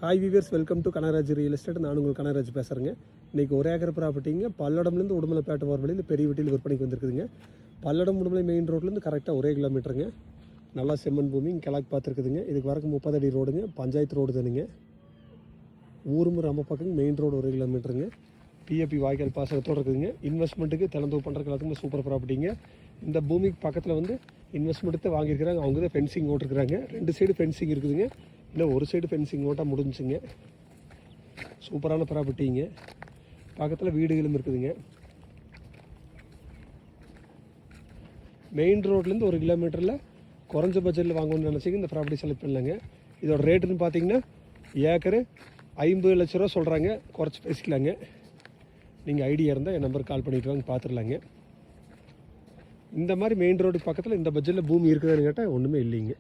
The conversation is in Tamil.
Hi viewers, welcome to Kanagaraj real estate. நான் உங்கள் கனகராஜ் பேசுகிறேங்க. இன்றைக்கி ஒரு ஏக்கர் ப்ராப்பர்ட்டிங்க பல்லடம்லேருந்து உடுமலைப்பேட்டை போகிற வழியில் பெரிய வீட்டில் விற்பனைக்கு வந்திருக்குதுங்க. பல்லடம் உடுமலை மெயின் ரோட்லேருந்து கரெக்டாக 1 கிலோமீட்டருங்க. நல்லா செம்மண் பூமி கிழக்கு பார்த்துருக்குதுங்க. இதுக்கு வரக்கு 30 அடி ரோடுங்க, பஞ்சாயத்து ரோடு தானுங்க. ஊரும் ரொம்ப பக்கங்க, மெயின் ரோடு 1 கிலோமீட்டருங்க. பிஎப்பி வாய்க்கால் பாசகத்தோடு இருக்குதுங்க. இன்வெஸ்ட்மெண்ட்டுக்கு திறந்து பண்ணுறதுக்கு எல்லாத்துக்குமே சூப்பர் ப்ராப்பர்ட்டிங்க. இந்த பூமிக்கு பக்கத்தில் வந்து இன்வெஸ்ட்மெண்ட்டு வாங்கியிருக்கிறாங்க. அவங்க தான் ஃபென்சிங் ஓட்டிருக்கிறாங்க. 2 சைடு ஃபென்சிங் இருக்குதுங்க. இன்னும் ஒரு சைடு ஃபென்சிங் ஓட்டால் முடிஞ்சுங்க. சூப்பரான ப்ராப்பர்ட்டிங்க. பக்கத்தில் வீடுகளும் இருக்குதுங்க. மெயின் ரோட்லேருந்து 1 கிலோமீட்டரில் குறைஞ்ச பட்ஜெட்டில் வாங்கணும்னு நினச்சிங்க இந்த ப்ராப்பர்ட்டி செலக்ட் பண்ணலாங்க. இதோட ரேட்டுன்னு பார்த்தீங்கன்னா ஏக்கரு 50 லட்ச ரூபா சொல்கிறாங்க. குறைச்சி பேசிக்கலாங்க. நீங்கள் ஐடியா இருந்தால் என் நம்பருக்கு கால் பண்ணிட்டு வாங்க, பார்த்துடலாங்க. இந்த மாதிரி மெயின் ரோடுக்கு பக்கத்தில் இந்த பட்ஜெட்டில் பூமி இருக்குதுன்னு கேட்டால் ஒன்றுமே இல்லைங்க.